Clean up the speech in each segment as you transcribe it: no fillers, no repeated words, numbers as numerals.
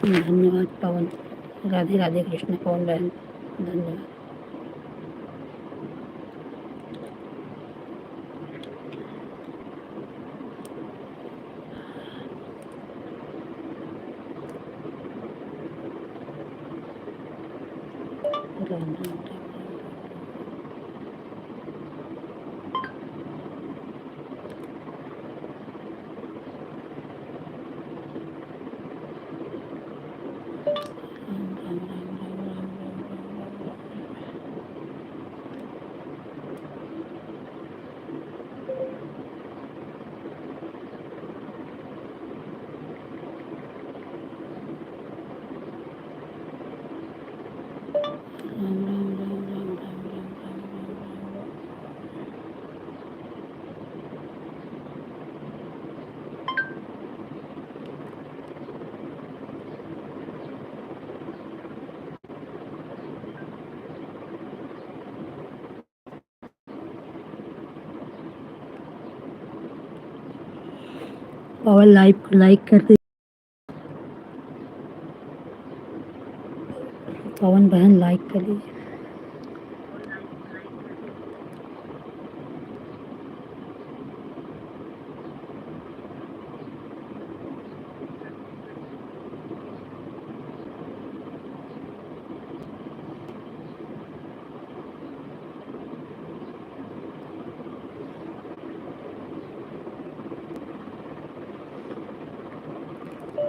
धन्यवाद पवन। राधे राधे कृष्ण पवन बहन, धन्यवाद। राम राम राम। पवन लाइव को लाइक कर दीजिए। पवन बहन लाइक कर दीजिए।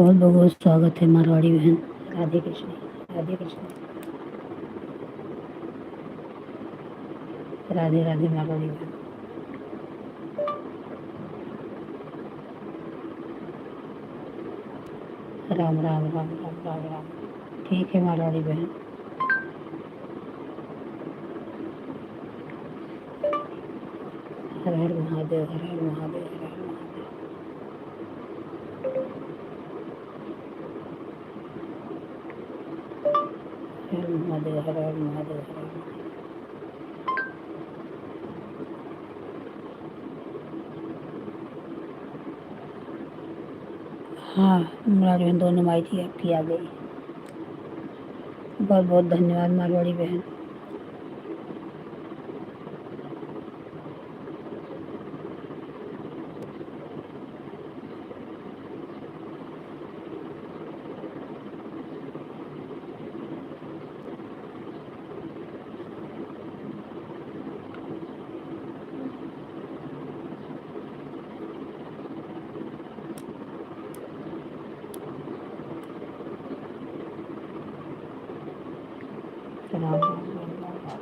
बहुत बहुत स्वागत है मारवाड़ी बहन। राधे कृष्ण, राधे कृष्ण, राधे राधे मारवाड़ी बहन। राम राम राम राम राम राम। ठीक है मारवाड़ी बहन। हर हर महादेव, हर हर महादेव, हर हर महादेव। हर महादेव, हर हर महादेव, हर हर महादेव। हाँ मारवाड़ी बहन, दोनों माई थी आपकी आ गई। बहुत बहुत धन्यवाद मारवाड़ी बहन। राम राम राम राम राम।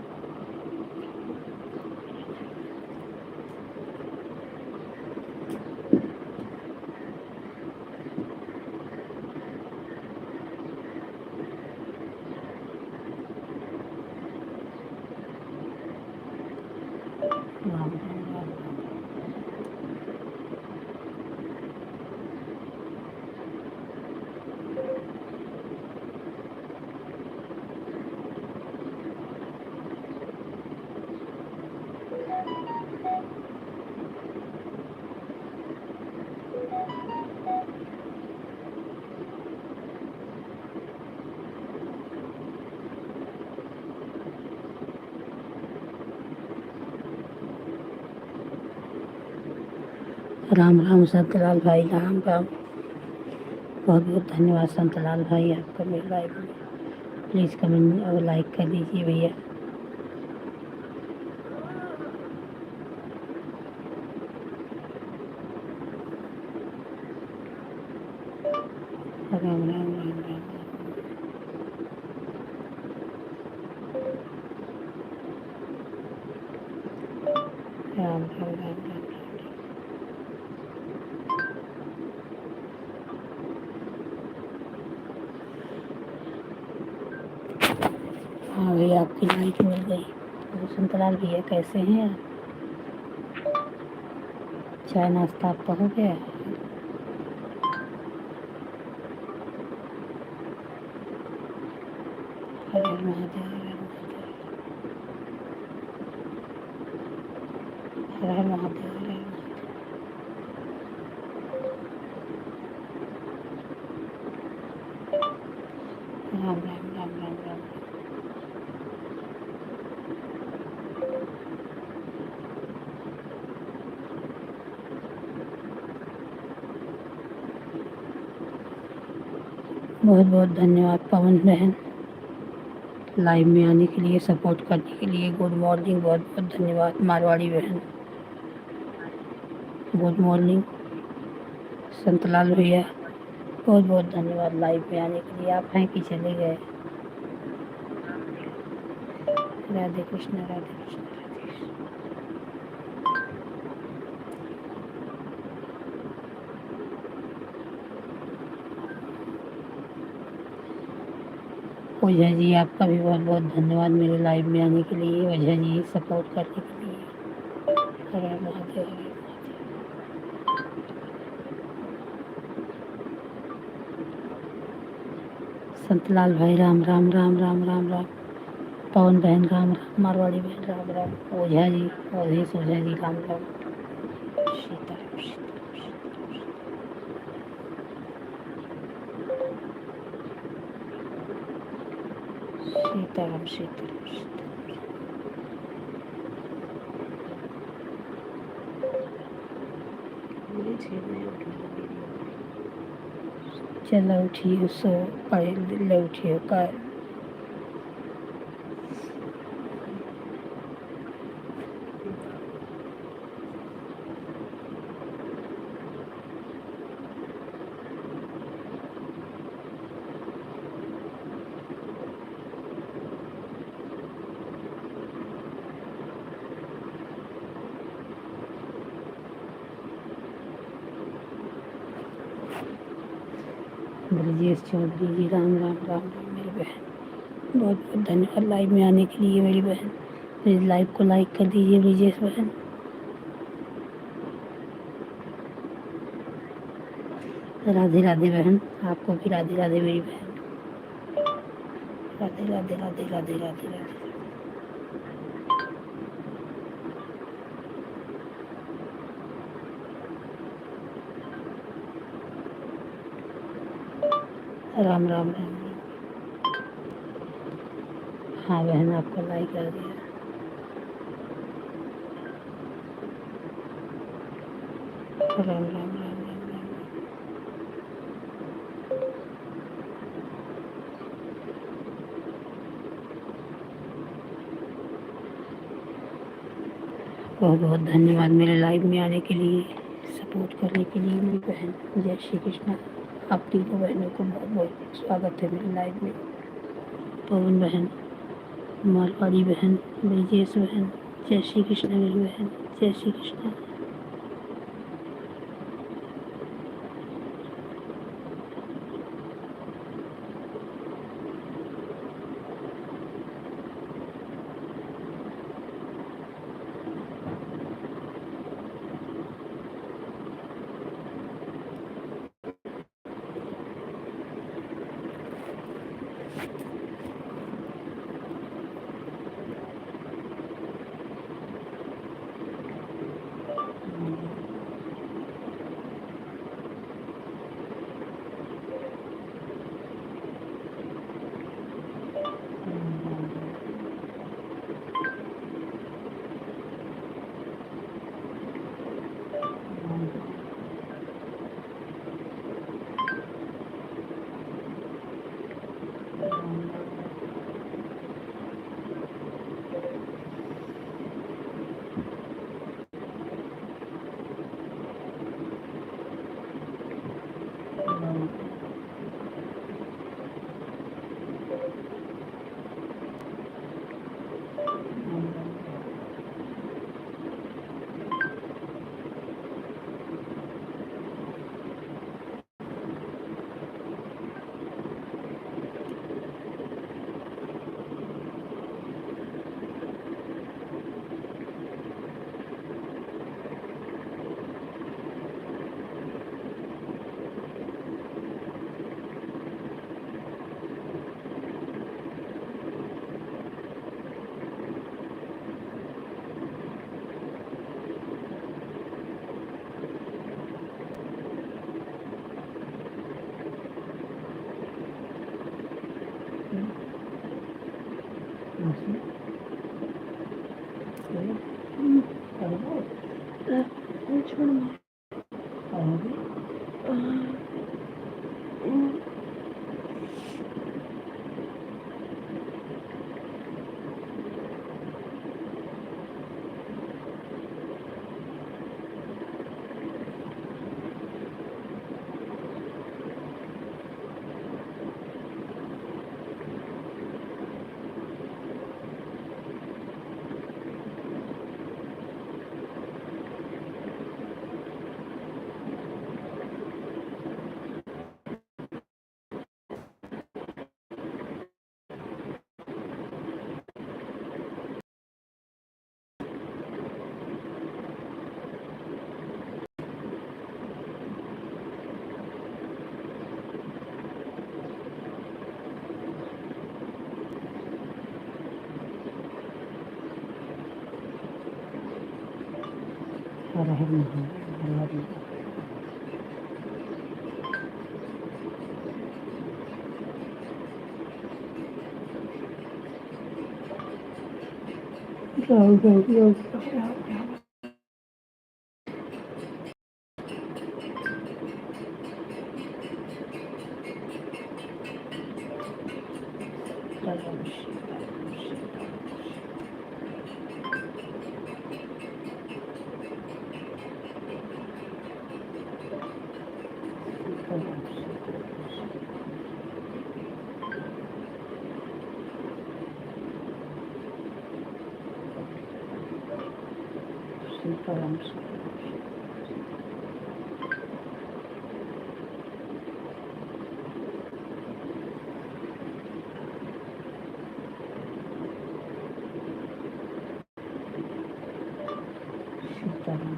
राम राम राम राम। राम राम संतलाल भाई, राम राम। बहुत बहुत धन्यवाद संतलाल भाई आपका मेरे लाइव में। प्लीज़ कमेंट और लाइक कर दीजिए भैया। राम राम राम राम। राम राम राम राम। हाँ भैया आपकी लाइट मिल गई। तो संतलाल भैया कैसे हैं आप? चाय नाश्ता आपका हो गया? हर हर महादेव, हर हर महादेव, हर हर महादेव। राम राम राम राम राम। बहुत बहुत धन्यवाद पवन बहन, लाइव में आने के लिए, सपोर्ट करने के लिए। गुड मॉर्निंग, बहुत बहुत धन्यवाद मारवाड़ी बहन। गुड मॉर्निंग संतलाल भैया, बहुत बहुत धन्यवाद लाइव में आने के लिए। आप हैं कि चले गए? राधे कृष्ण, राधे कृष्ण, राधे कृष्ण। ओझा जी आपका भी बहुत बहुत धन्यवाद मेरे लाइव में आने के लिए। ओझा जी सपोर्ट करने के लिए। हर हर महादेव, हर हर महादेव। संतलाल भाई राम राम राम राम राम राम। पवन बहन राम राम, मारवाड़ी बहन राम राम। ओझा जी, ओझेश ओझा जी राम राम। सीताराम, सीताराम, सीताराम, सीताराम। चलो उठिए, सो पढ़े उठिए का। ब्रजेश चौधरी जी, राम राम राम राम मेरी बहन, बहुत बहुत धन्यवाद लाइव में आने के लिए मेरी बहन। प्लीज़ लाइव को लाइक कर दीजिए ब्रजेश बहन। राधे राधे बहन, आपको भी राधे राधे मेरी बहन। राधे राधे राधे राधे राधे राधे। राम राम राम राम। हाँ बहन, आपको लाइक कर दिया। राम राम राम राम राम। बहुत बहुत धन्यवाद मेरे लाइव में आने के लिए, सपोर्ट करने के लिए मेरी बहन। जय श्री कृष्णा। आप तीनों बहनों को बहुत बहुत स्वागत है मेरे लाइव में। पवन बहन, मारवाड़ी बहन, ब्रिजेश बहन, जय श्री कृष्ण मेरी बहन, जय श्री कृष्ण। हर हर महादेव। राम राम राम राम। सीताराम माता राम।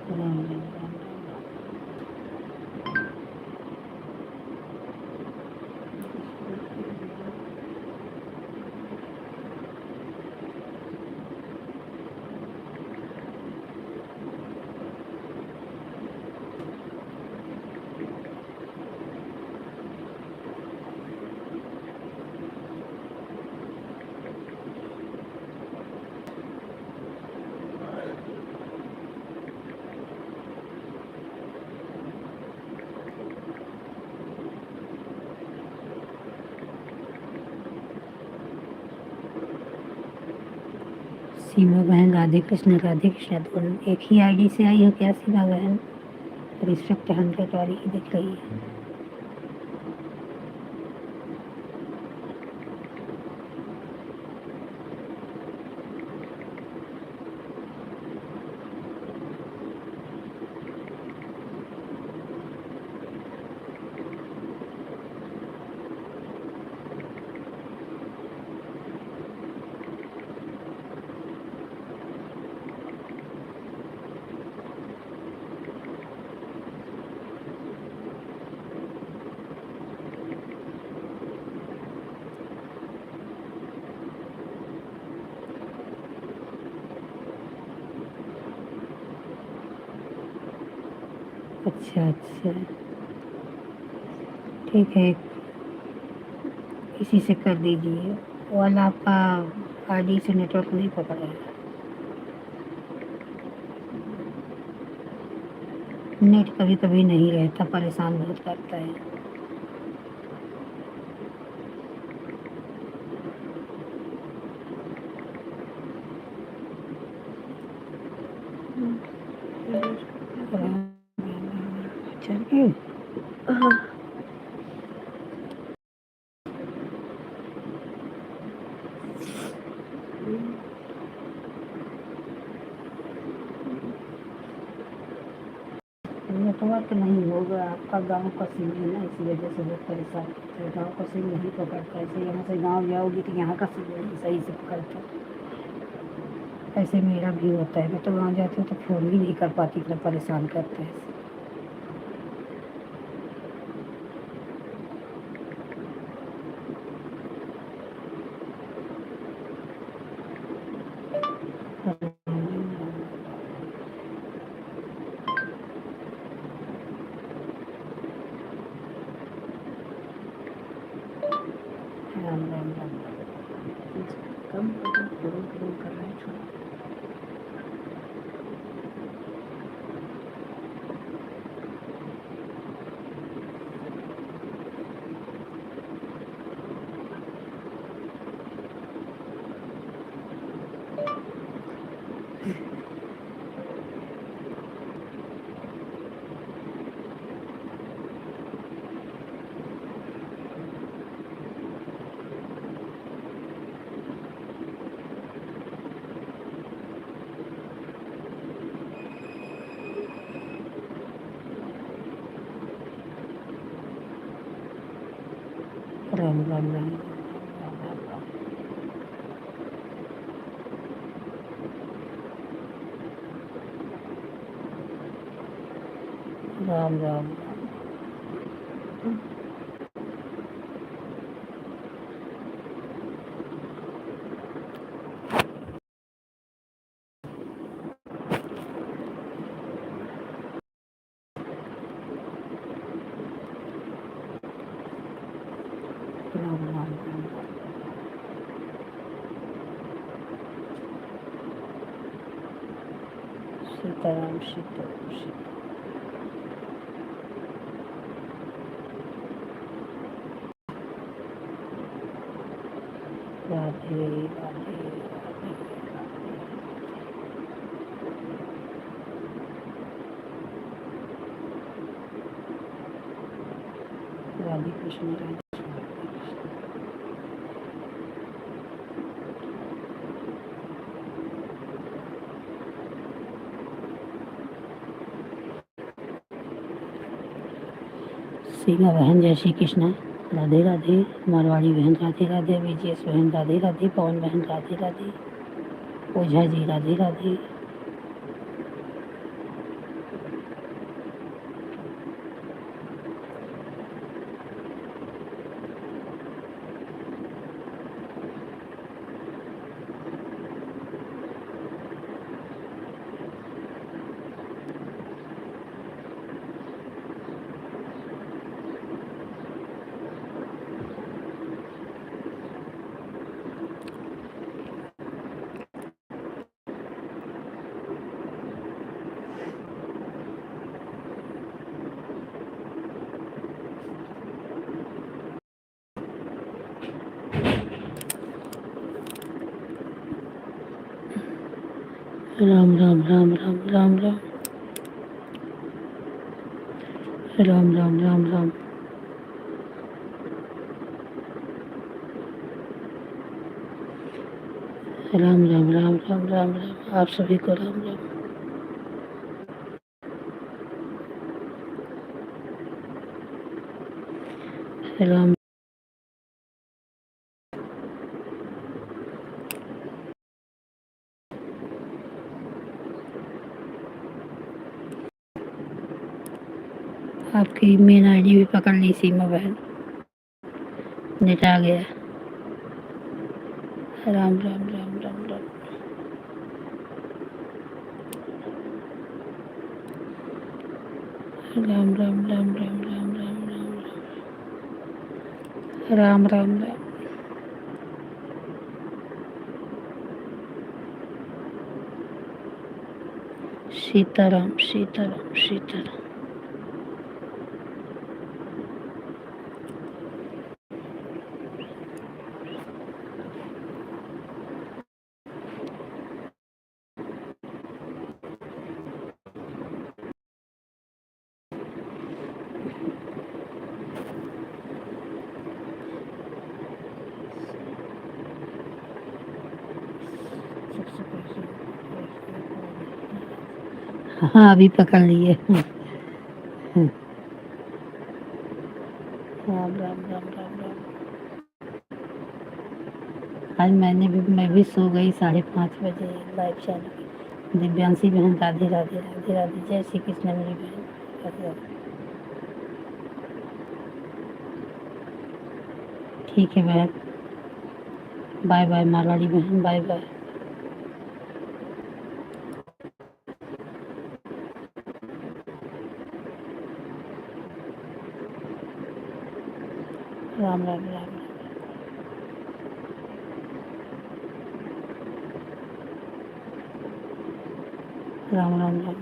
राम राम राम सीमा बहन राधे कृष्ण दोनों एक ही आईडी से आई हो क्या सीमा बहन? रिस्ट्रिक्ट 100 वाली ही दिख रही है। अच्छा अच्छा, ठीक है, इसी से कर दीजिए। वाला आपका आईडी से नेटवर्क नहीं पकड़ रहा है, नेट कभी कभी नहीं रहता, परेशान बहुत करता है। चलिए, नेटवर्क नहीं होगा, आपका गांव का सिम है ना, इसी वजह से बहुत परेशान करते हैं। गांव का सिम नहीं पकड़ता, ऐसे यहाँ से गांव जाओगी तो यहाँ का सिम नहीं सही से पकड़ता। ऐसे मेरा भी होता है, मैं तो गांव जाती हूँ तो फ़ोन भी नहीं कर पाती, इतना परेशान करते हैं। राम राम राम कम कर रहे हैं। राम राम राम। राम राम राम राम राम सीताराम सीताराम सीता राधे राधे राधे कृष्ण राधे सीमा बहन जय श्री कृष्ण राधे राधे मारवाड़ी बहन राधे राधे विजयस बहन राधे राधे पवन बहन राधे राधे ओझा जी राधे राधे राम राम राम राम राम राम राम राम राम राम राम राम राम राम राम राम आप सभी को राम राम राम आपकी मेन आईडी भी पकड़ ली सीमा बहन नेट आ गया राम राम राम राम राम राम राम राम राम राम राम राम राम राम राम सीताराम सीताराम सीताराम हाँ अभी पकड़ लिए राम राम राम राम राम आज मैं भी सो गई 5:30 बजे लाइव चालू की दिव्यांशी बहन राधे राधे राधे राधे जय श्री कृष्ण मेरी बहन राधे राधे ठीक है बहन बाय बाय मारवाड़ी बहन बाय बाय राम राम राम राम राम राम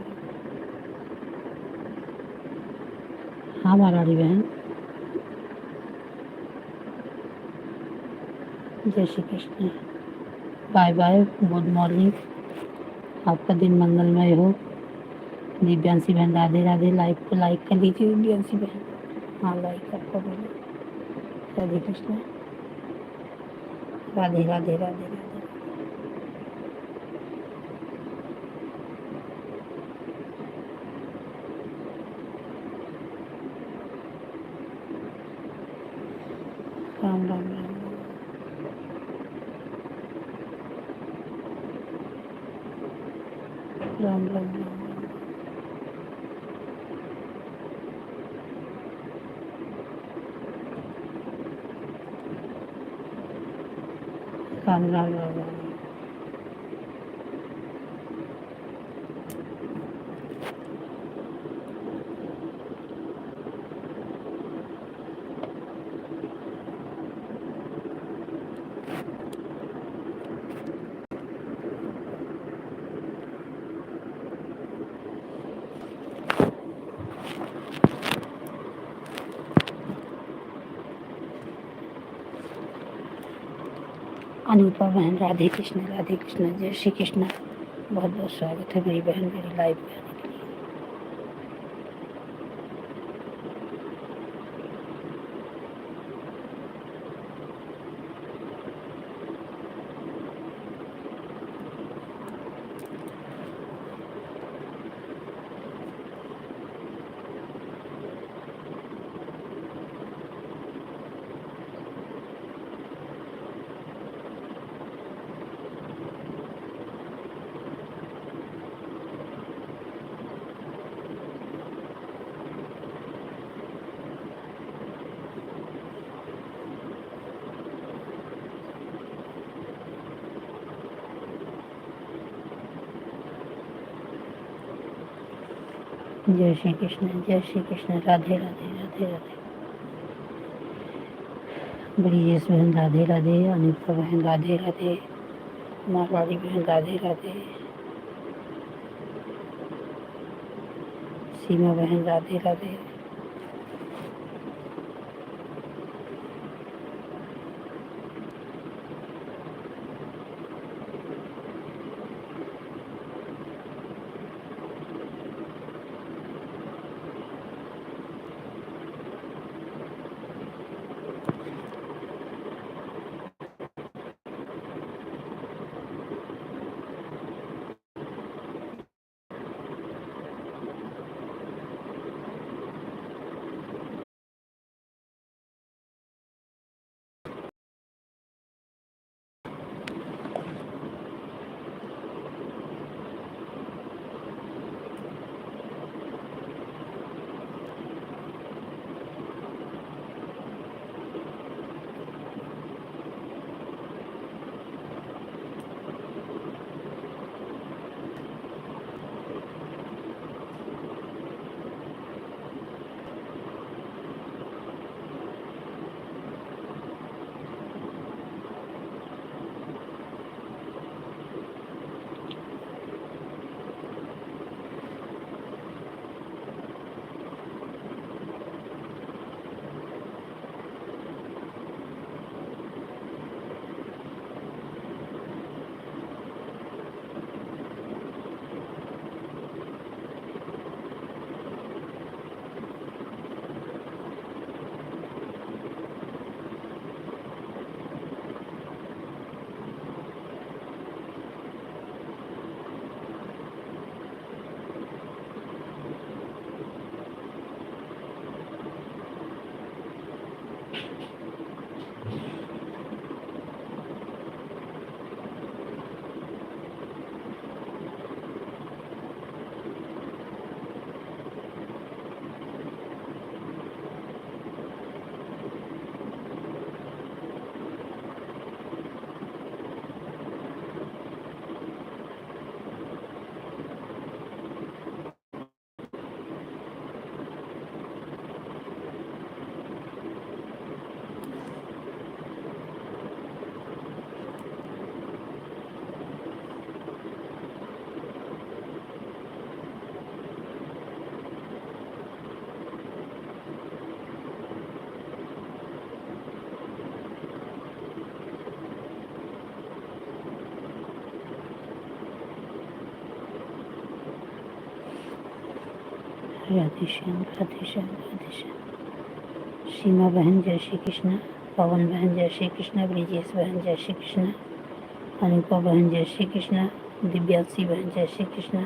हाँ मारवाड़ी बहन जय Shri Krishna bye bye good morning आपका दिन मंगलमय हो दिव्यांशी बहन राधे राधे लाइव को लाइक कर लीजिए दिव्यांशी बहन हाँ लाइक आपको बोलो राधे कृष्ण राधे राधे राधे राधे राम राम राम राम राम राम राधे राधे राधे। अनुपा बहन राधे कृष्ण जय श्री कृष्ण। बहुत बहुत स्वागत है मेरी बहन मेरी लाइव में आने के लिए। जय श्री कृष्ण राधे राधे राधे राधे। ब्रिजेश बहन राधे राधे। अनुपा बहन राधे राधे। मारवाड़ी बहन राधे राधे। सीमा बहन राधे राधे। राधे श्याम राधे श्याम राधे श्याम। सीमा बहन जय श्री कृष्ण। पवन बहन जय श्री कृष्ण। ब्रिजेश बहन जय श्री कृष्ण। अनुपा बहन जय श्री कृष्ण। दिव्यासी बहन जय श्री कृष्ण।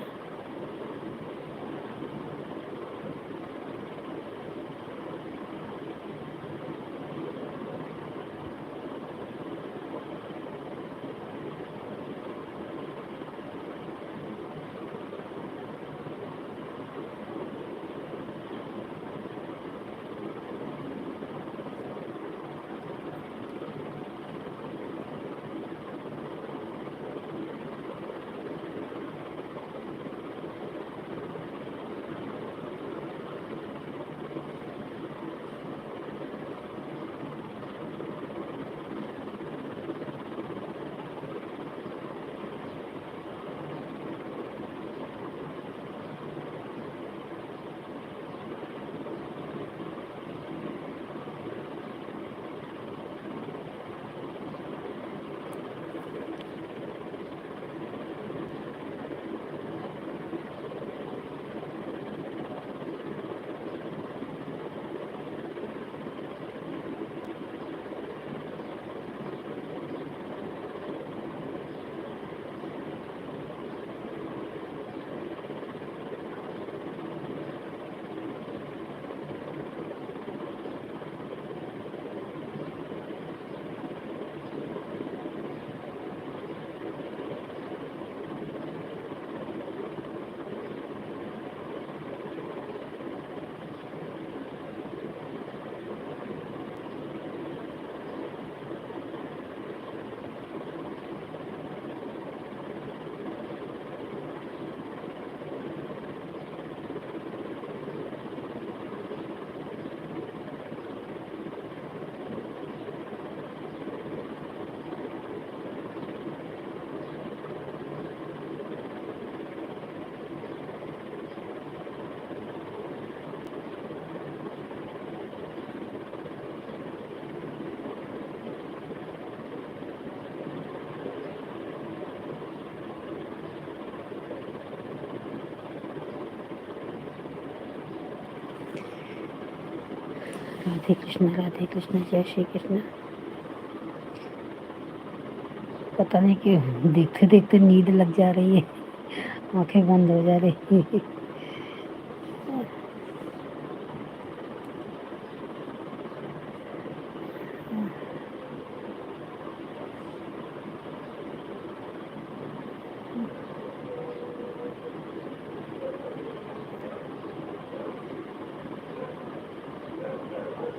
राधे कृष्ण, जय श्री कृष्ण। पता नहीं क्यों देखते देखते नींद लग जा रही है, आंखें बंद हो जा रही है।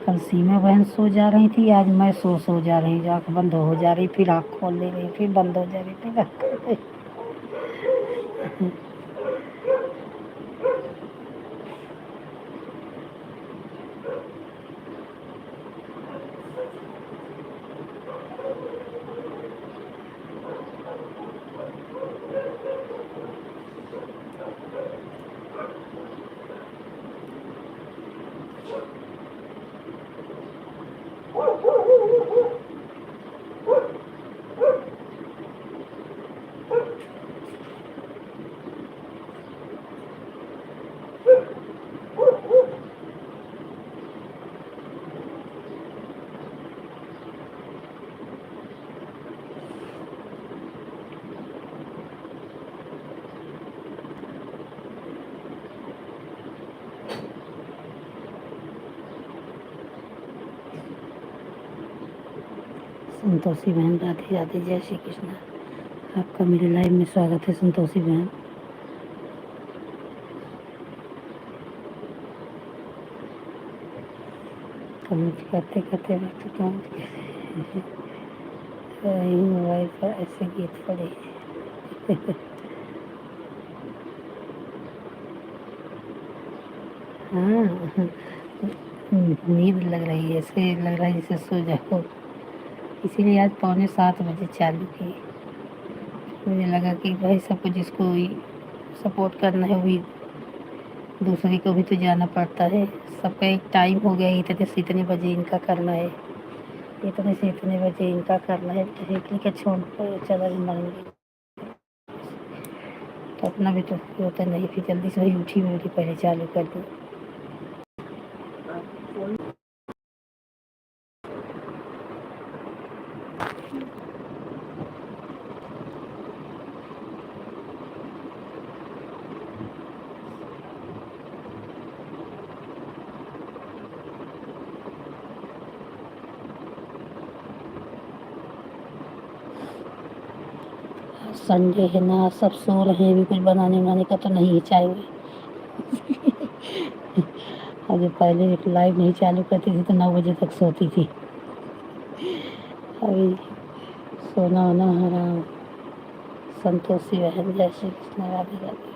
कल सीमा बहन सो जा रही थी, आज मैं सो जा रही, आँख बंद हो जा रही, फिर आँख खोल ले रही, फिर बंद हो जा रही, फिर आँख खोल ले रही। संतोषी बहन, राधे राधे, जय श्री कृष्ण। आपका मेरे लाइव में स्वागत है संतोषी बहन। कमेंट करते करते वक्त कमेंट मोबाइल पर ऐसे गीत पड़े। हाँ, नींद लग रही है, ऐसे लग रहा है जैसे सो जाओ, इसीलिए आज 6:45 चालू की। मुझे लगा कि भाई सबको जिसको सपोर्ट करना है वही, दूसरे को भी तो जाना पड़ता है। सबका एक टाइम हो गया, इतने से इतने बजे इनका करना है, इतने से इतने बजे इनका करना है, तो ठीक है छोड़ चला मरेंगे, तो अपना भी तो होता नहीं। फिर जल्दी से वही उठी मेरी पहले चालू कर दूँ। संडे है ना, सब सो रहे हैं, अभी कुछ बनाने बनाने का तो नहीं है चाय में। अभी पहले लाइव नहीं चालू करती थी तो 9 बजे तक सोती थी, अभी सोना होना हराम। संतोषी बहन, जय श्री कृष्ण, राधे राधे।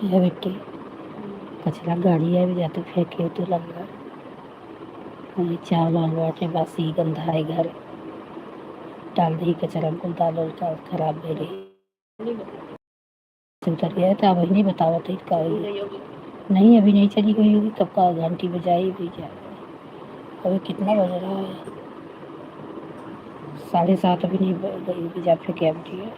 है बेटे, कचरा गाड़ी है भी जाते फेंके तो लग रहा है, चावल वाल बाटे बासी गंदा है, घर डाल दी कचरा को, दाल का खराब दे रही उतर गया तो अब नहीं बतावा थे का नहीं, अभी नहीं चली गई होगी, कब का घंटी बजाई भी जा। अभी कितना बज रहा है, 7:30 अभी नहीं गई भी जा, फिर क्या है।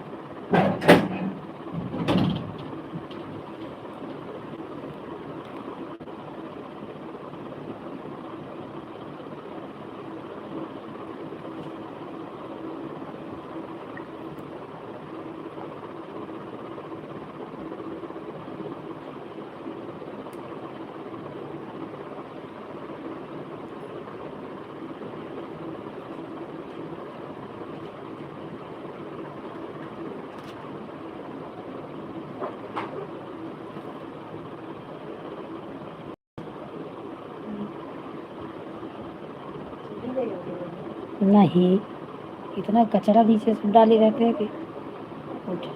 नहीं, इतना कचरा नीचे सब डाले रहते हैं कि उठ।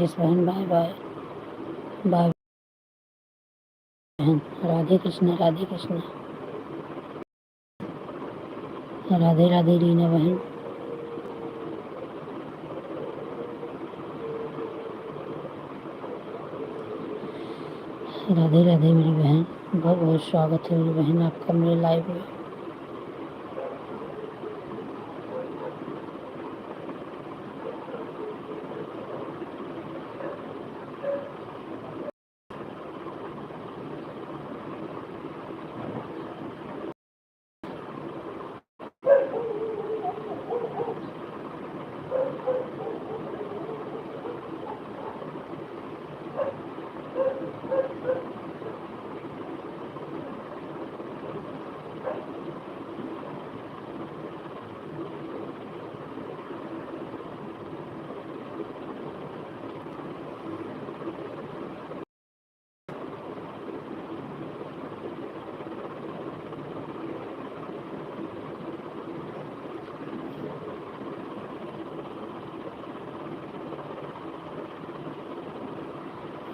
यस बहन, बाय बाय बाय बहन। राधे कृष्ण, राधे कृष्ण, राधे राधे रीना बहन। राधे राधे मेरी बहन, बहुत बहुत स्वागत है मेरी बहन आपका मेरे लाइव में।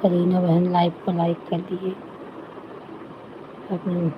रीना बहन लाइव को लाइक कर दिए अपने।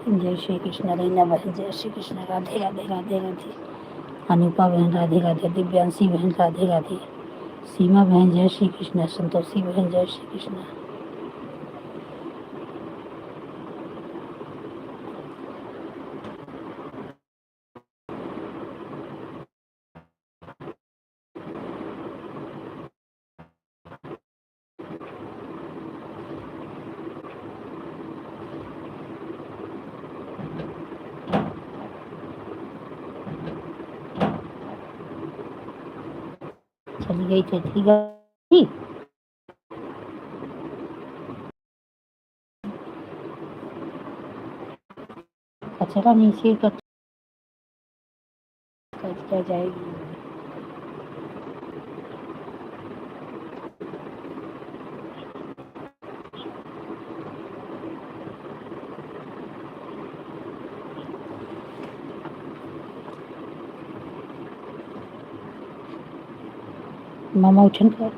जय श्री कृष्ण रीना बहन, जय श्री कृष्ण, राधे राधे राधे राधे। अनुपा बहन राधे राधे, दिव्यांशी बहन राधे राधे, सीमा बहन जय श्री कृष्ण, संतोषी बहन जय श्री कृष्ण। चली गई चली गई। कचरा नीचे क्या जाएगी। मामा उठन कर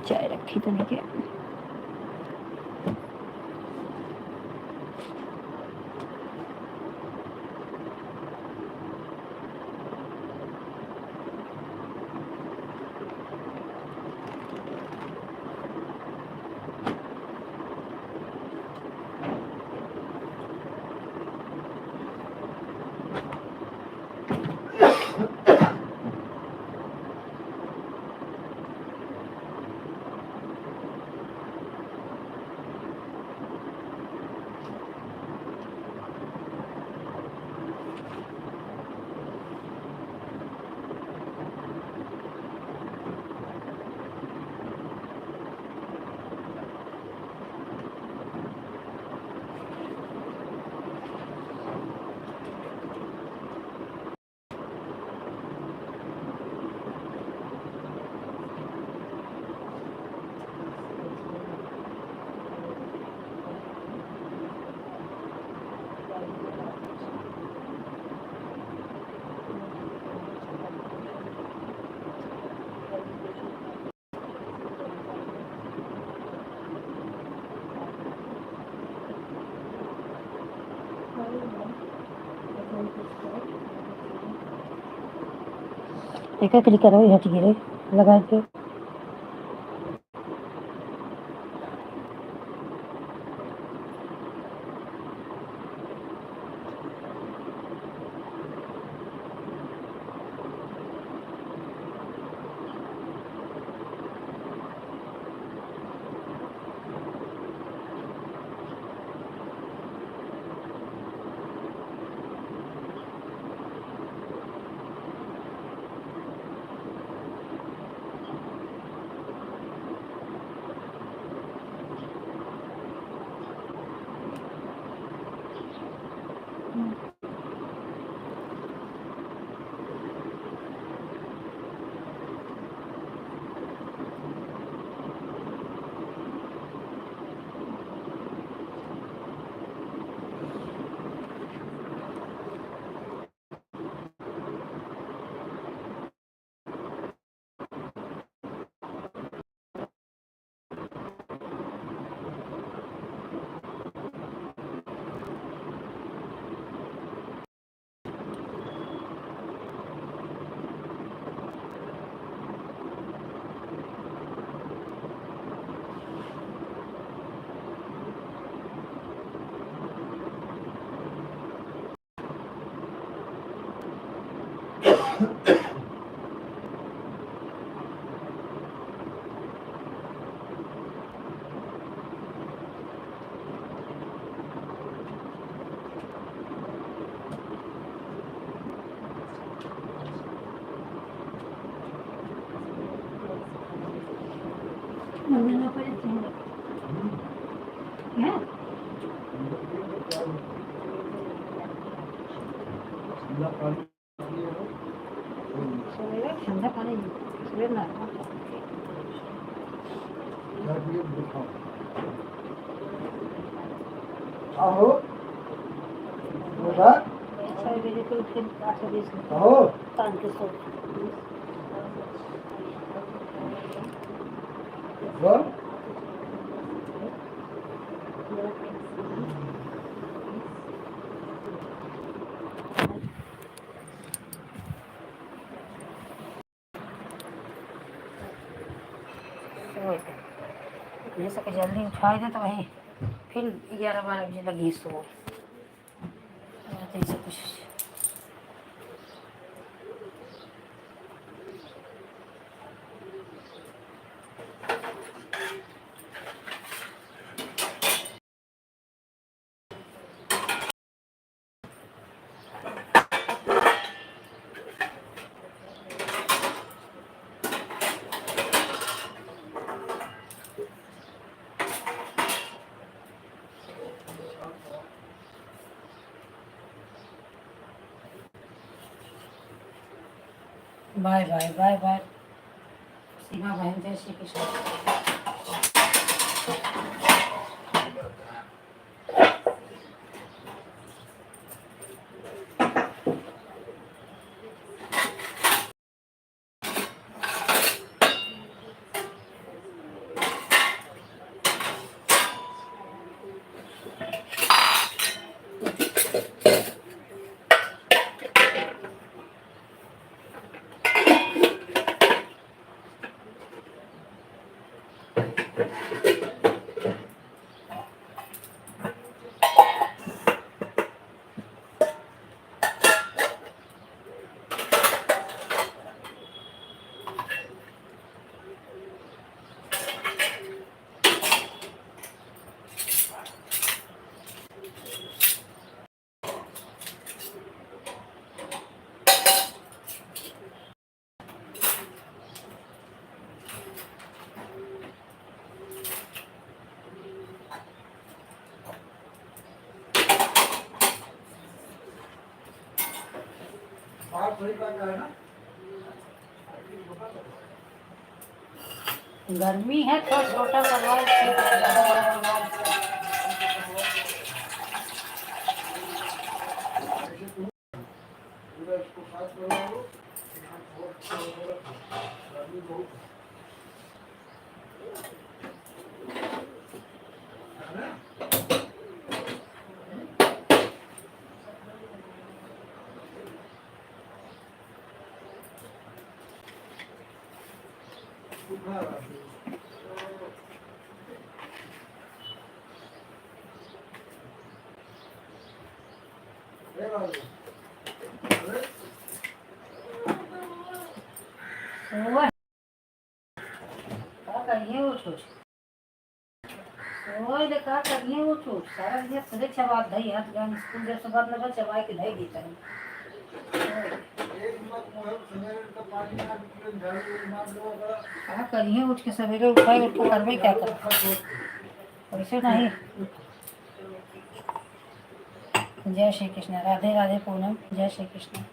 चाय रखी तो नहीं क्या एक क्लिक करो हट गिरे लगा के no aparece ya ठंडा पानी ना आहो होगा 6 बजे को फिर 8 बजे आहो तान के सो वो ये सब जल्दी उठा दे तो वही फिर 11-12 बजे लगी सो ऐसे कुछ बाय बाय बाय बाय सीमा बहन जय श्री कृष्ण गर्मी है तो छोटा करवाओ, ठीक है, ज़्यादा बड़ा करवाओ। ओए, का करिए वो छोट, ओए ले का करिए वो छोट, सारा दिन सुबह चबात धई हाथ गान स्कूल जैसे बात न चबाई के धई देता है। का करिए उठ के सवेरे उठाए, उठ के करवे क्या कर, वैसे नहीं। जय श्री कृष्ण, राधे राधे पूनम, जय श्री कृष्ण।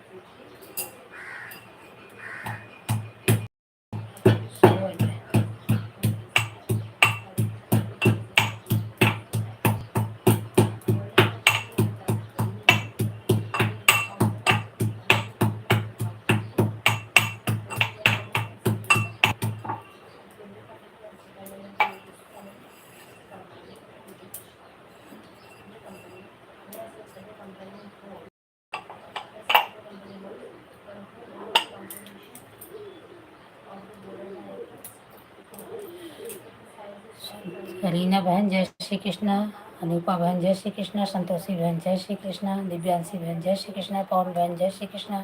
रीना बहन जय श्री कृष्णा, अनुपा बहन जय श्री कृष्णा, संतोषी बहन जय श्री कृष्णा, दिव्यांशी बहन जय श्री कृष्णा, पवन बहन जय श्री कृष्णा,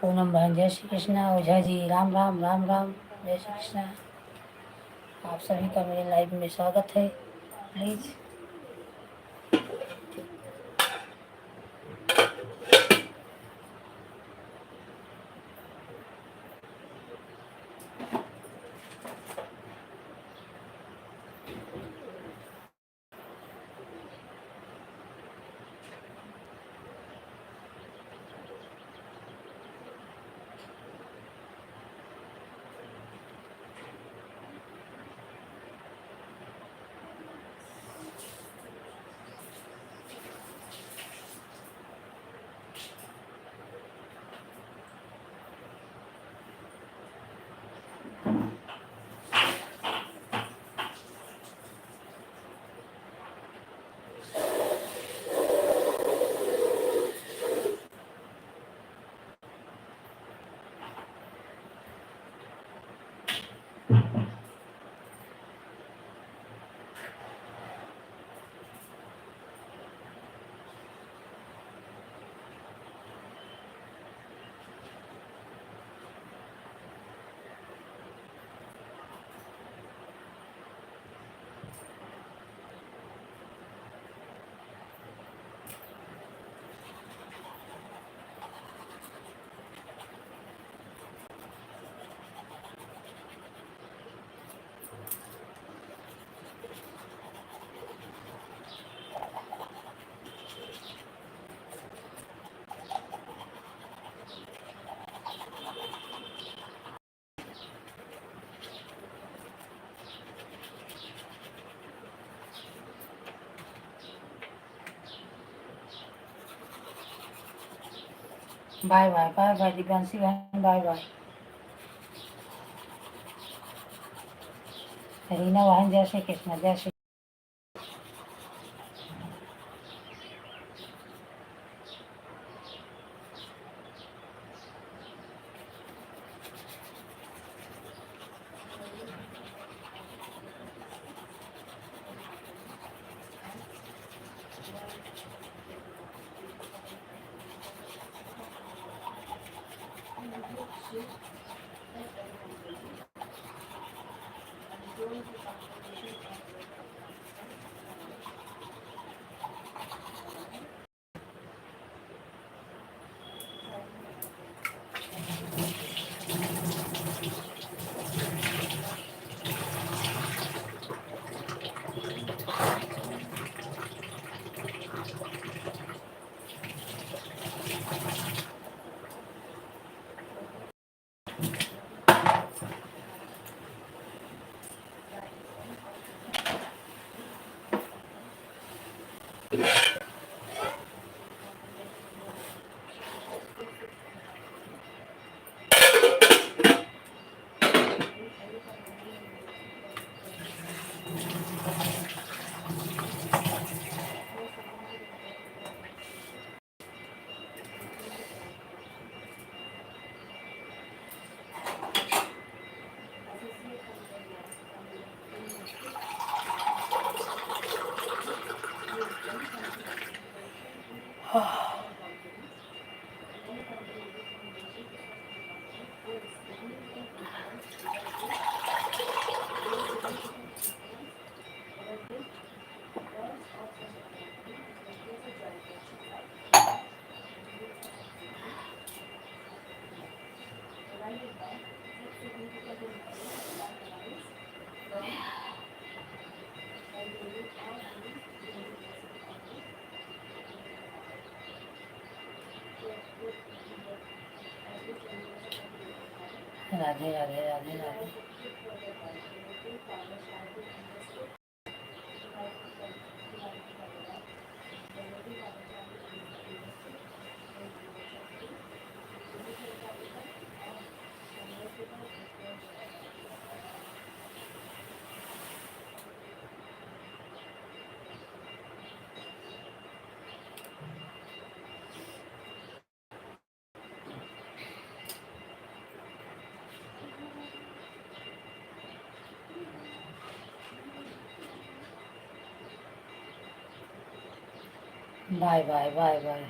पूनम बहन जय श्री कृष्णा, ओझा जी राम राम राम राम, जय श्री कृष्णा। आप सभी का मेरे लाइव में स्वागत है। Please bye bye bye bye, Divyanshi बहन बाय बाय, रीना बहन जय श्री कृष्ण, जय Shri Radhe Radhe Radhe Radhe. Bye bye bye bye.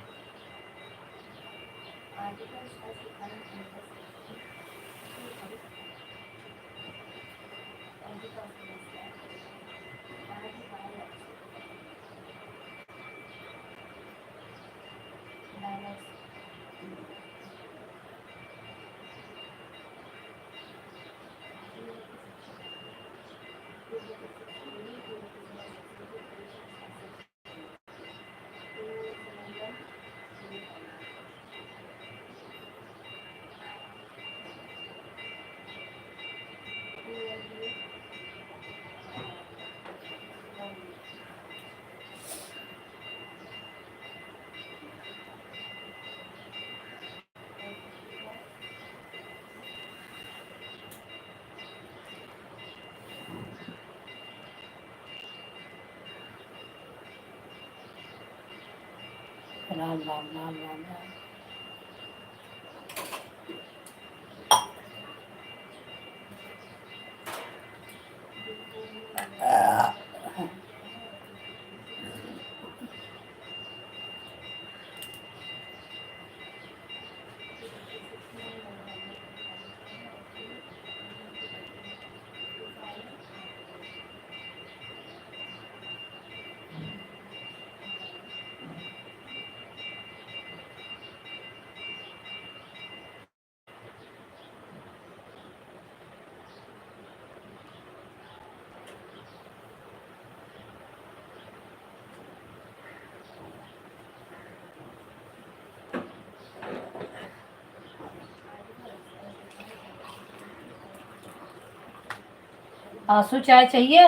Ram Ram Ram Ram Ram. आंसू चाय चाहिए?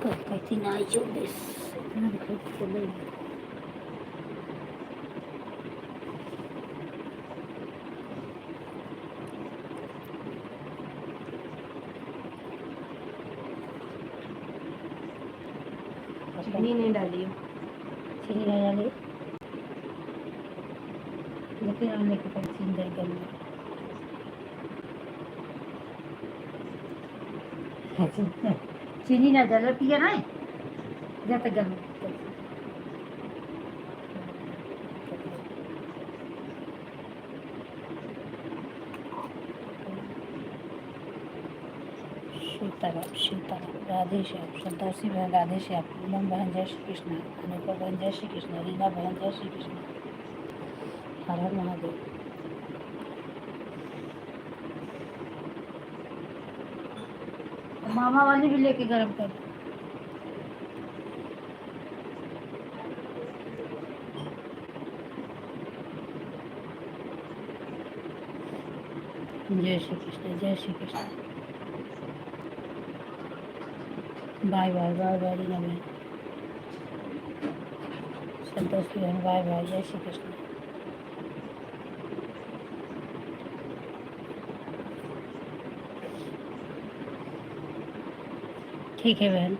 Pati na-YouTube this. Nakikita ko lang. चीनी नहीं डाली है। चीनी नहीं डाली, लेकिन हमने के पास चीनी डाल करना। चीनी ना डालो पिया ना, जब तक गर्म सीताराम सीताराम राधे श्याम संतोषी बहन राधे श्याम पूनम बहन जय श्री कृष्ण अनुपा बहन जय श्री कृष्ण रीना बहन जय श्री कृष्ण हर हर महादेव। मामा वाली भी लेके गरम कर। जय श्री कृष्ण जय Shri Krishna. Bye bye bye bye Reena बहन संतोषी बहन बाय बाय जय श्री कृष्ण। ठीक है बहन।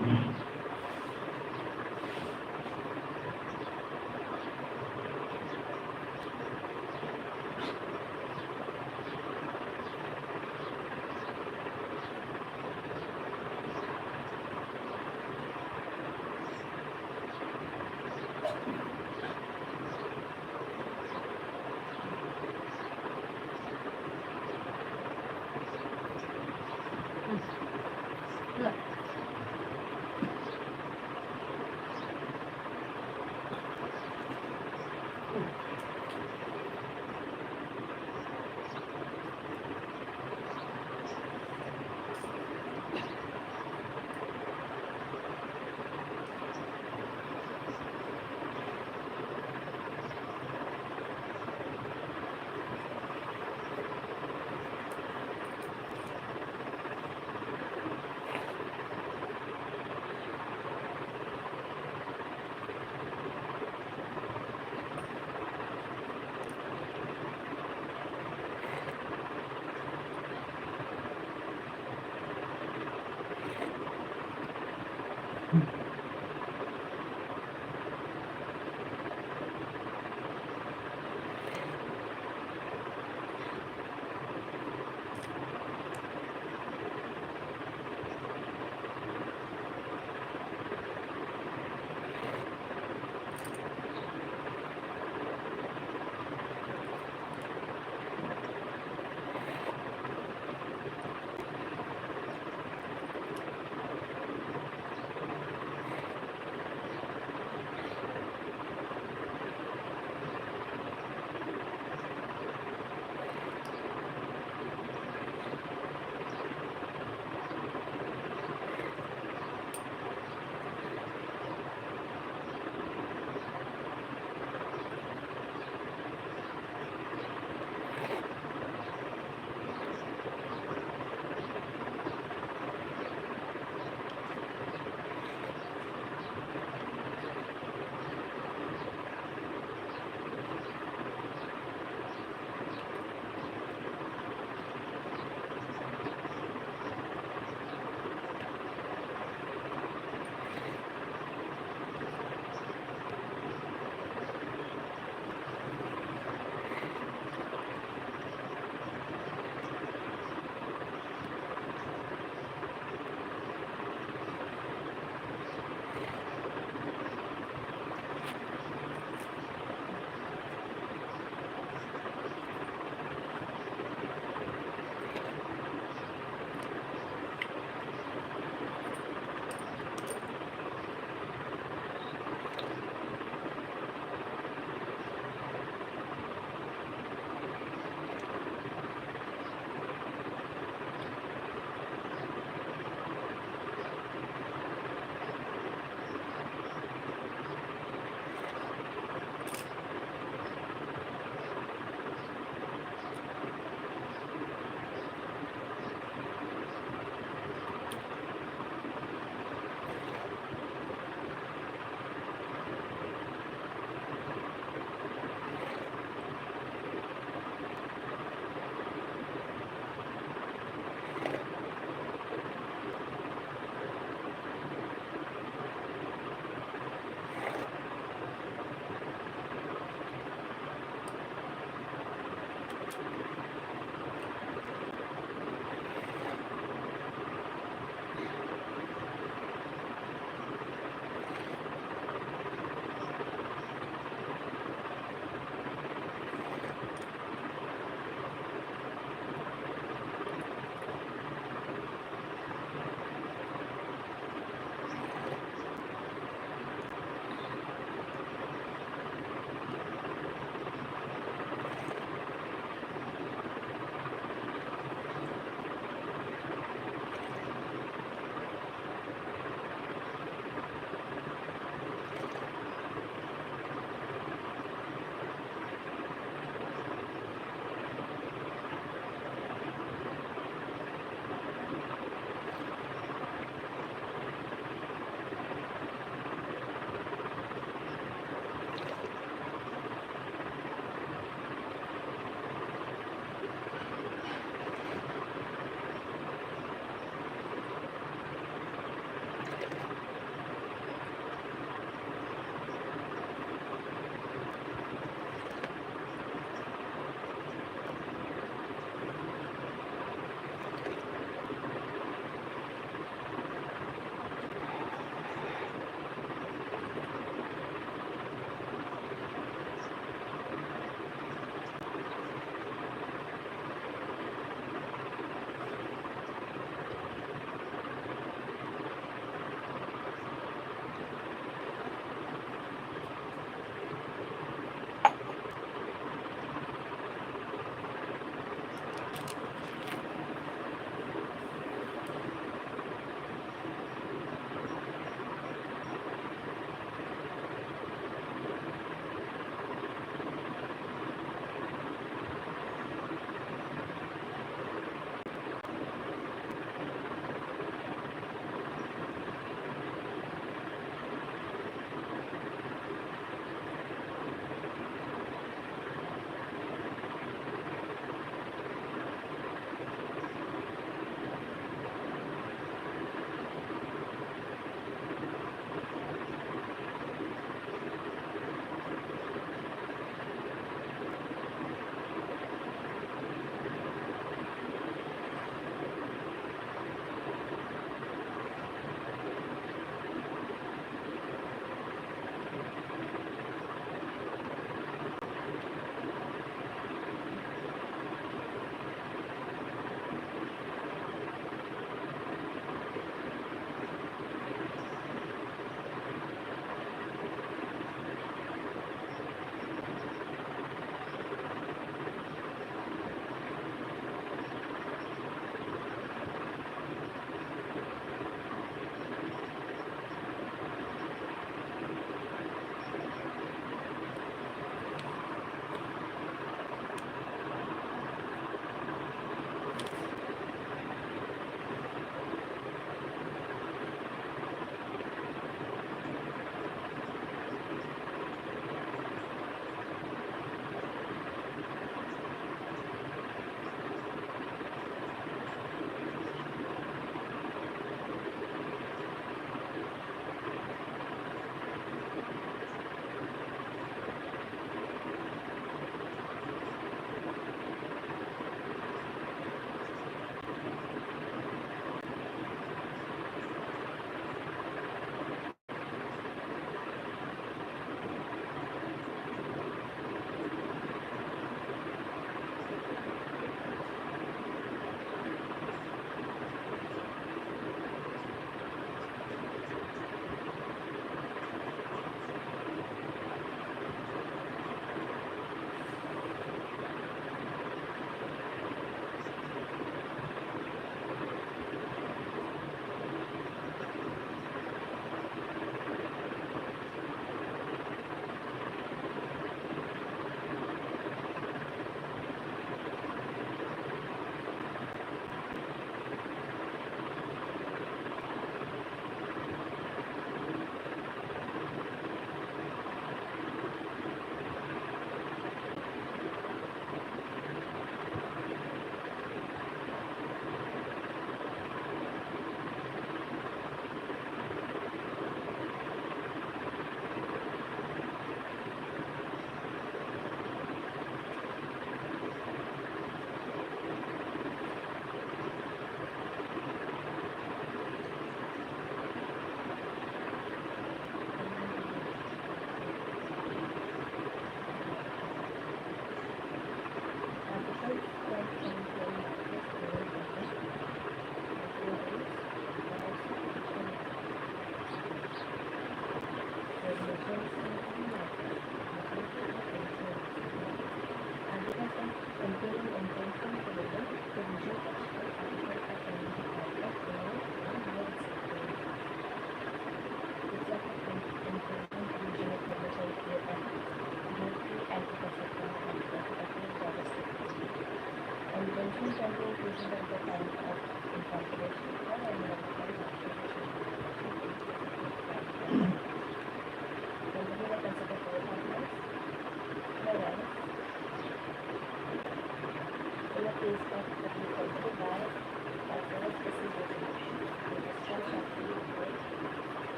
Look.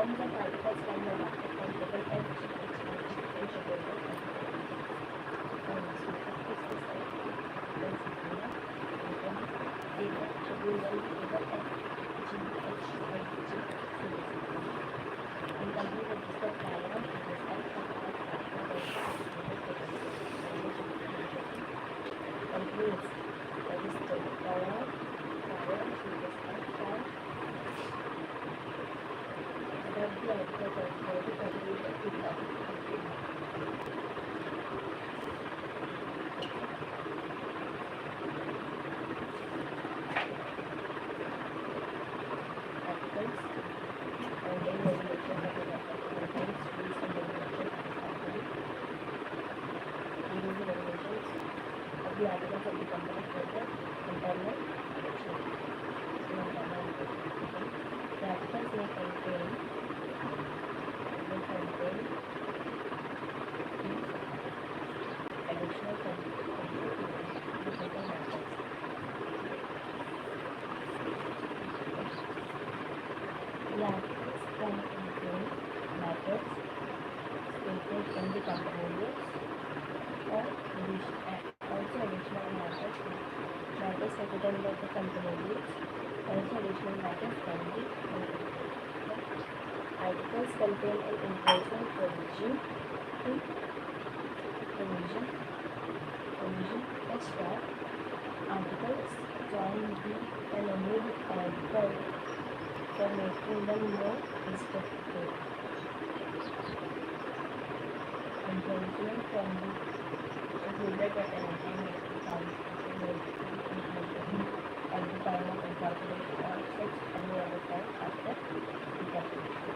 forms of articles can be adapted from table and the articles of the company further internal section. The articles may contain additional technical matters. The articles can contain matters stated in the company rules or also additional matters stated under the company rules. Also additional matters can be contained. Articles contain an enforcement provision such that articles can be amended for making them more restrictive. Enforcement can be included at any time at the time of incorporation or such any other time after incorporation.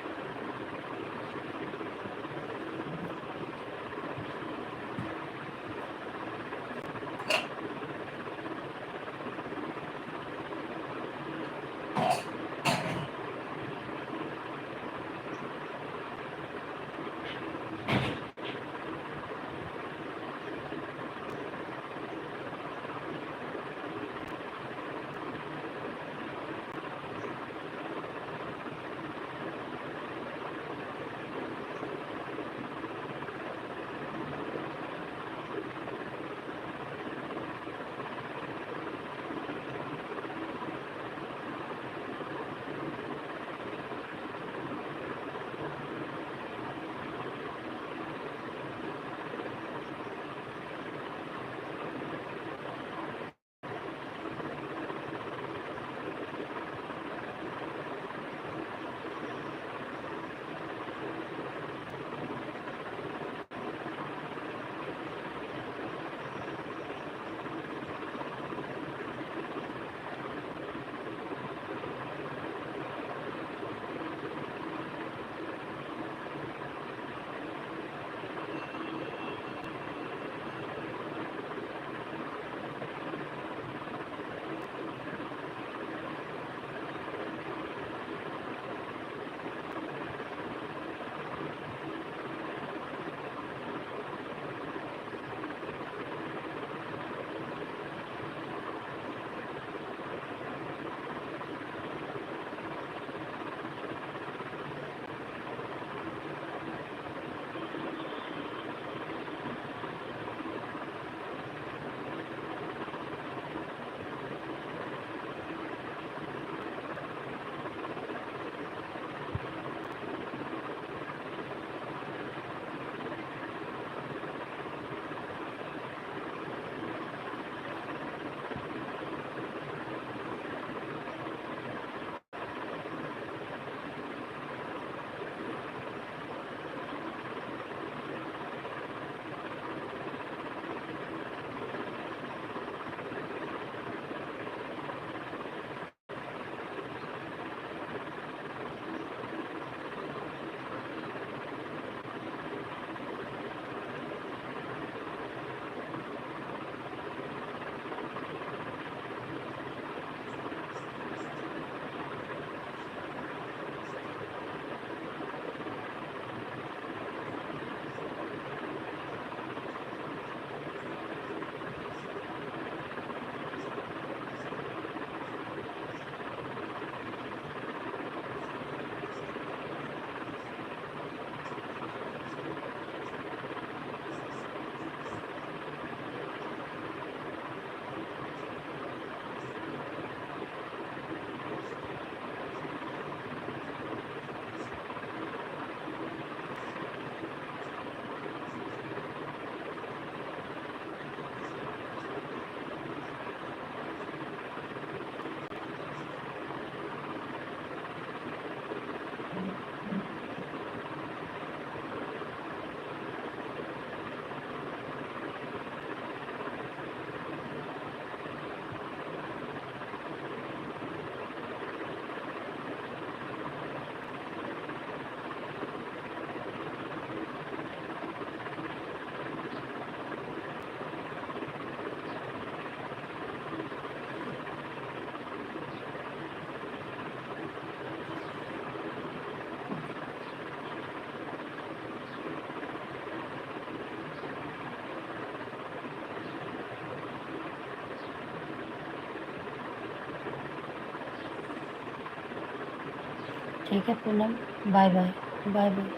ठीक है Poonam, bye bye. Bye bye.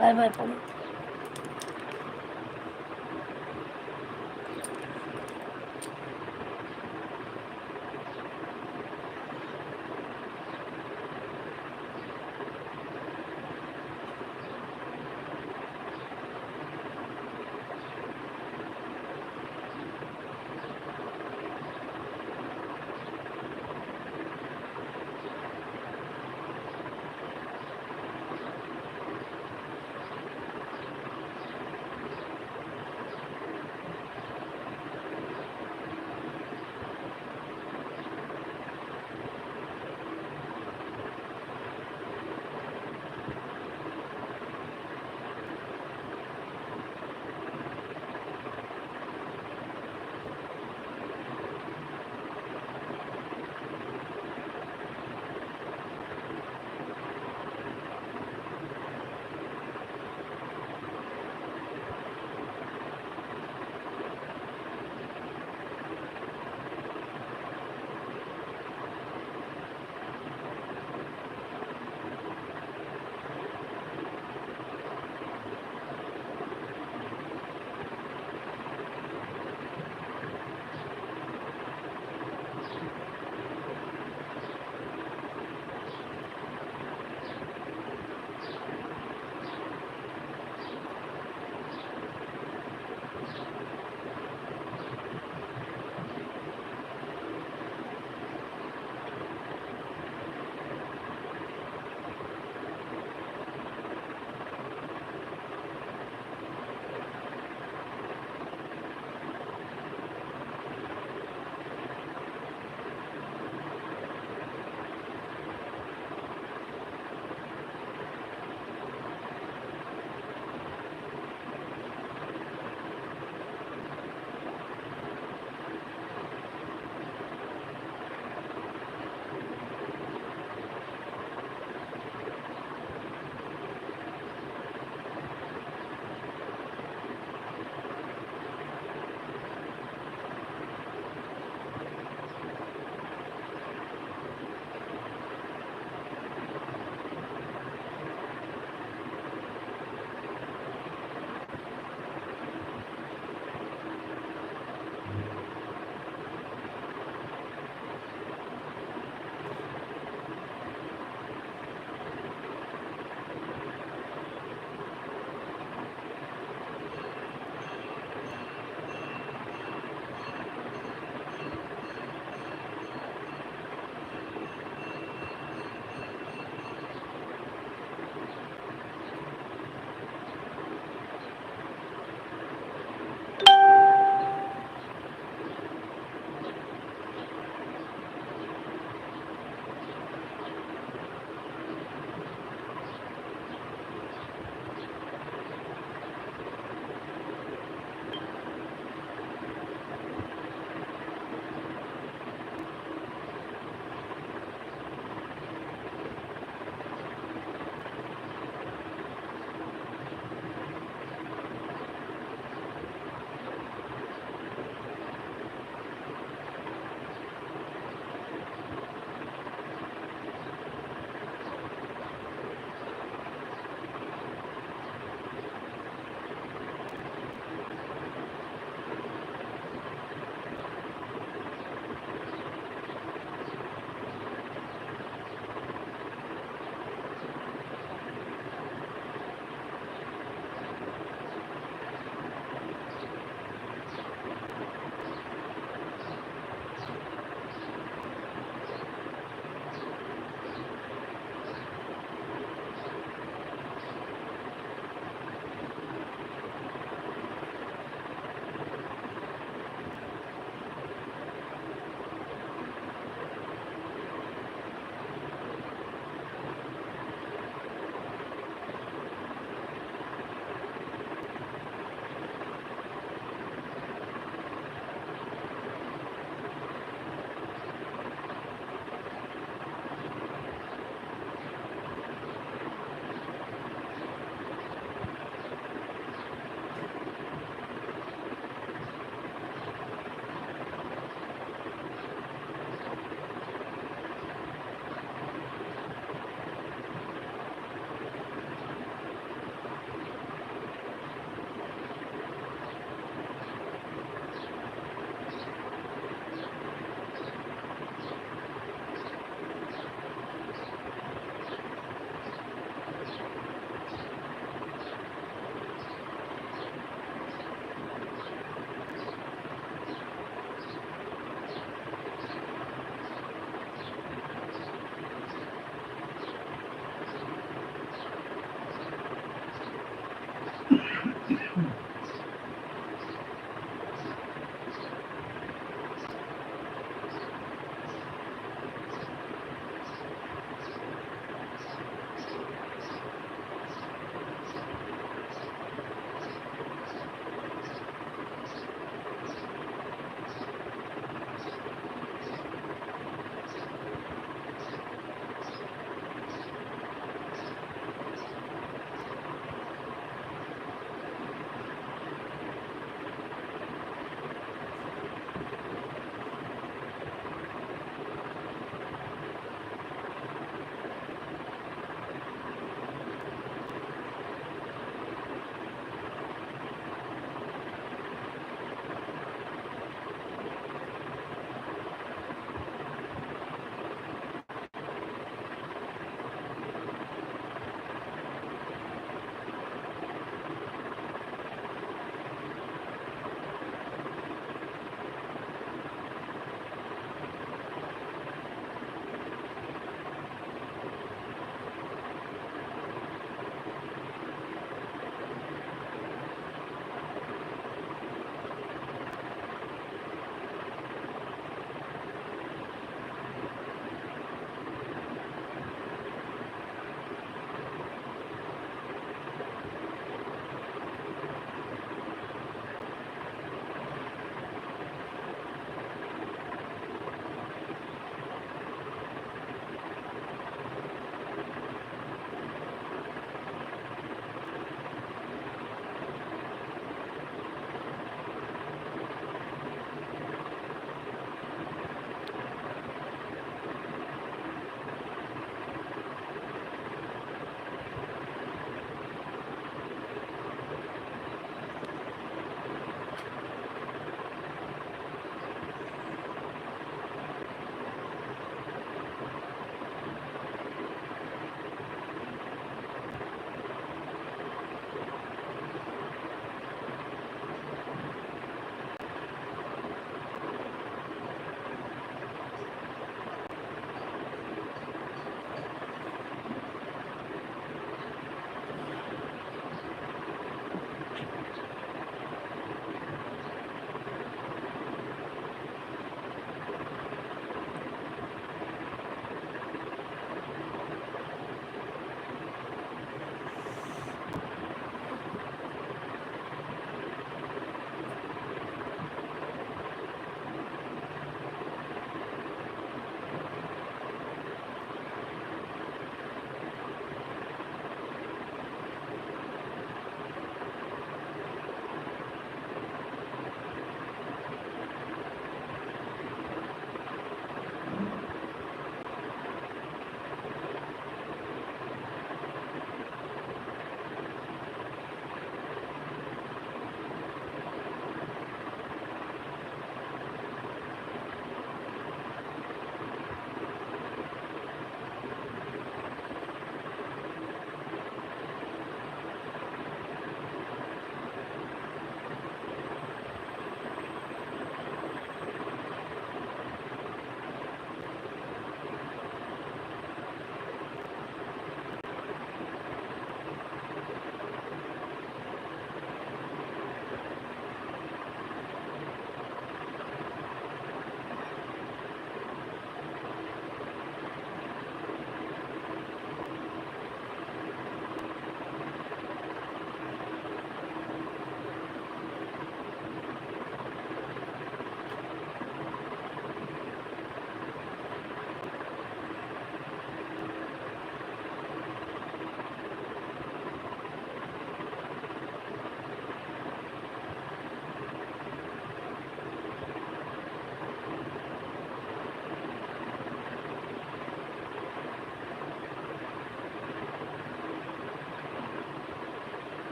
Bye bye Poonam.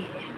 ये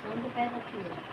phone पे पैर रखिए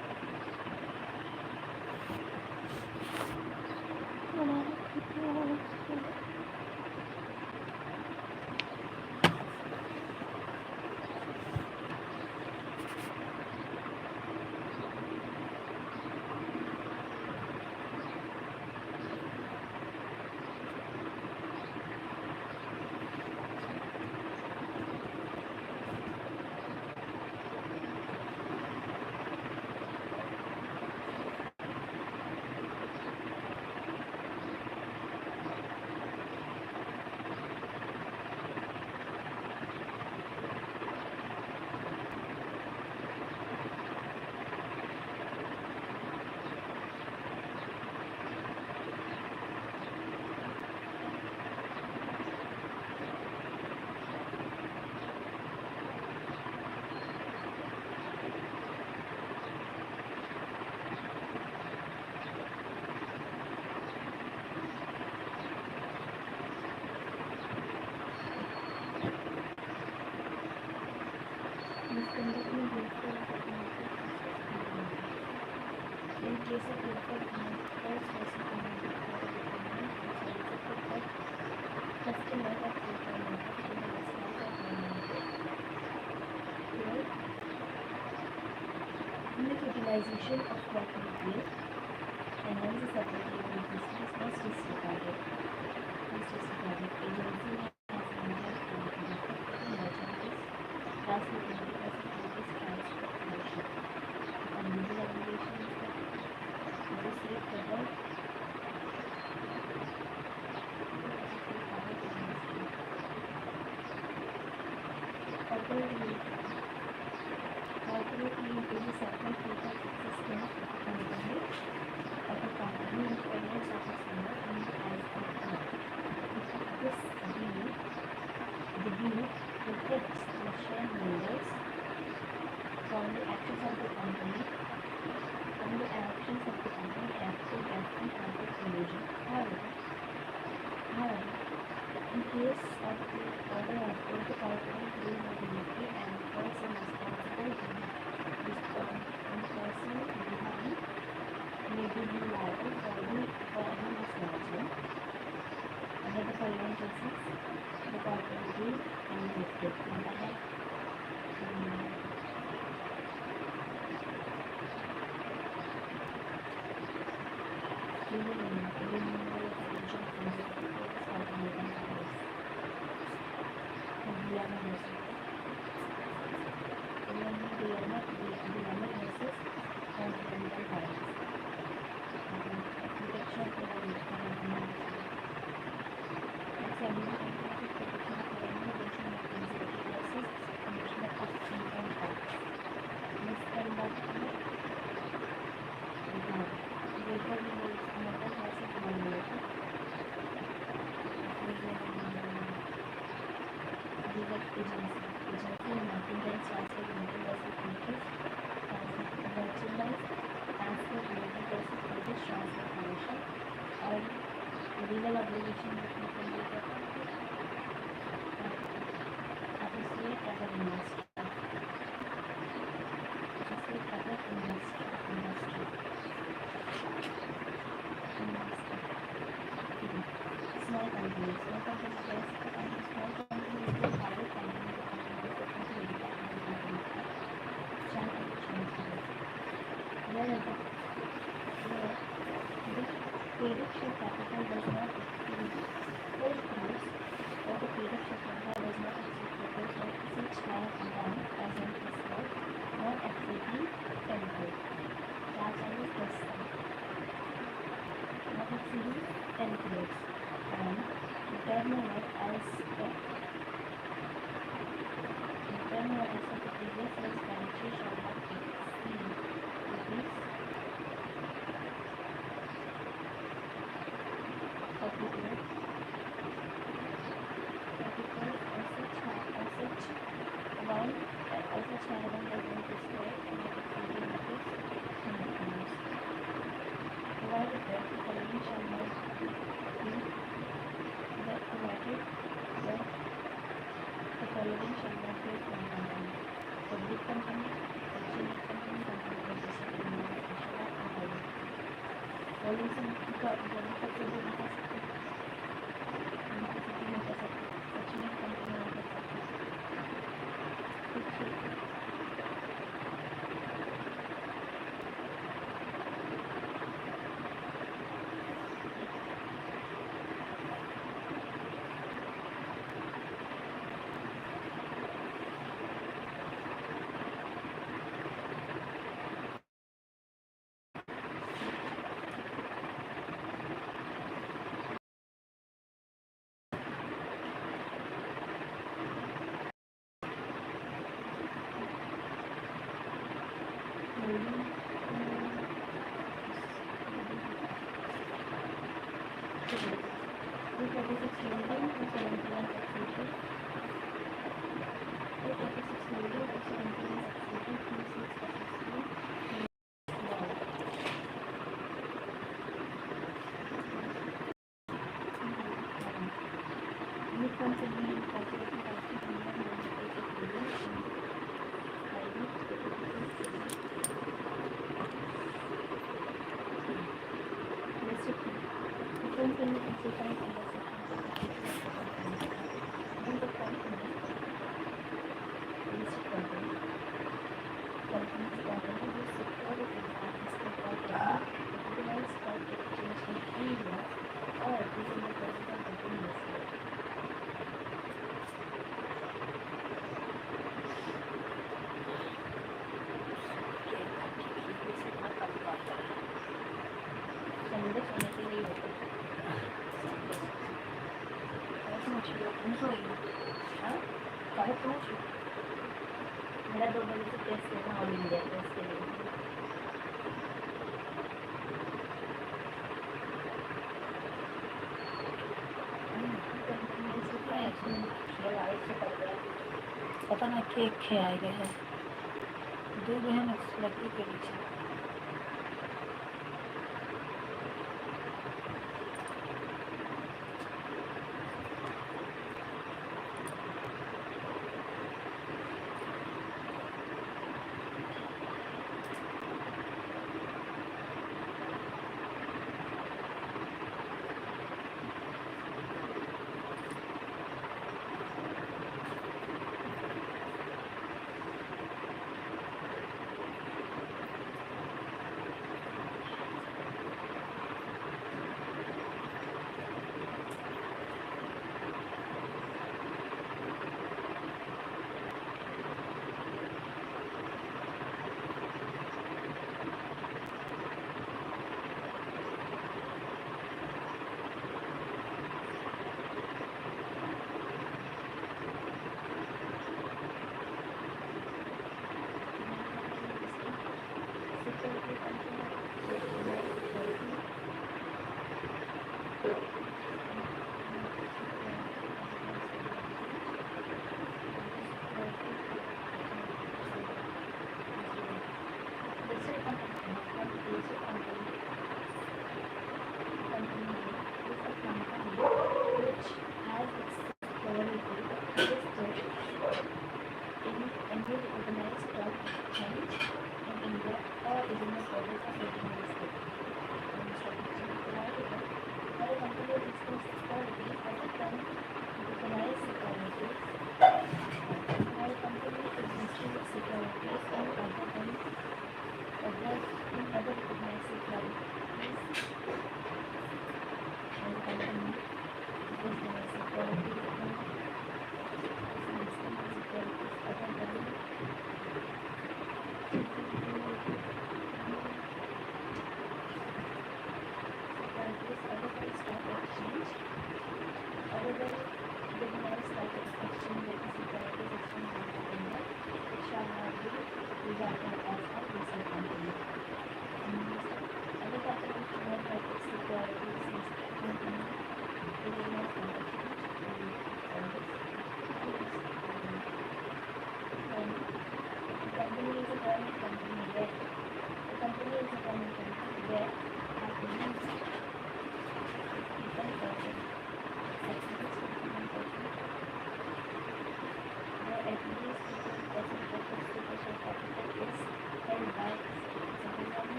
In case of local customers of limit utilization of property field and hence the supply business must disregarded. Agency has merchandise, transmitting facilities transfer commercial. And legal obligations that this rate cover corporately into the separate data system of the company independence of its owner and as of this deal protects the shareholders from the actions of the company acting as an conflict collision. However, in case of the order of the corporate liability and person responsibility, this person may be liable for any mismanagement. Under the following cases, the corporate deal and lifted. Legal obligation that you can make associate as an investor. Associate as an investor. wherever where the paid-up share capital does not exceed 4 crores or the paid-up share capital does not exceed 4 crores or such higher amount as an escrow not exceeding 10 crores. Class size is less than not exceeding 10 crores and the turnover as per the turnover as of the previous year's financial shall not exceed rupees 40 crores. 40 crores or such amount or such higher amount as an escrow and not exceeding rupees 100 crores. Provided that the following shall not be that provided that the following shall not be from company, public company, fortunate company, company registered in the national and private. Following some manufacturable necessity, fortunate company necessity. मेरा 2 बजे से test लेना all India test के लिए पता ना cake खे आए गए हैं 2 बहन लड़की के पीछे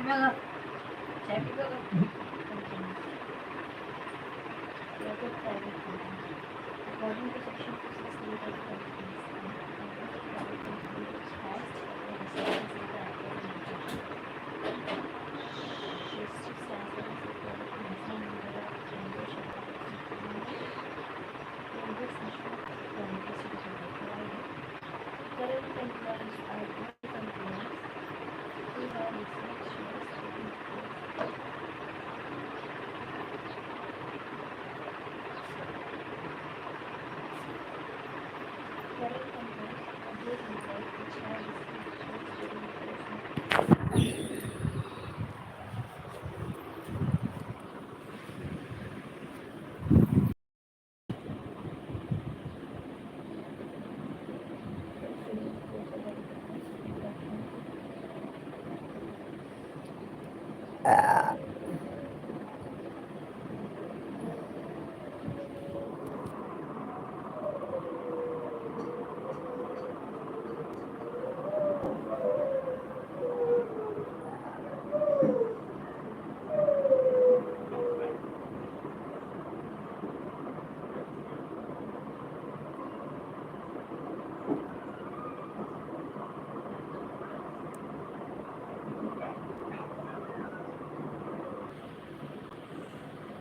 Local private companies. According to Section 268 of the Companies Act, private company which has the service of the Act of Education. District stands as a private maximum number of members shall be in this national community citizen provided. Current employees are all employees who have received share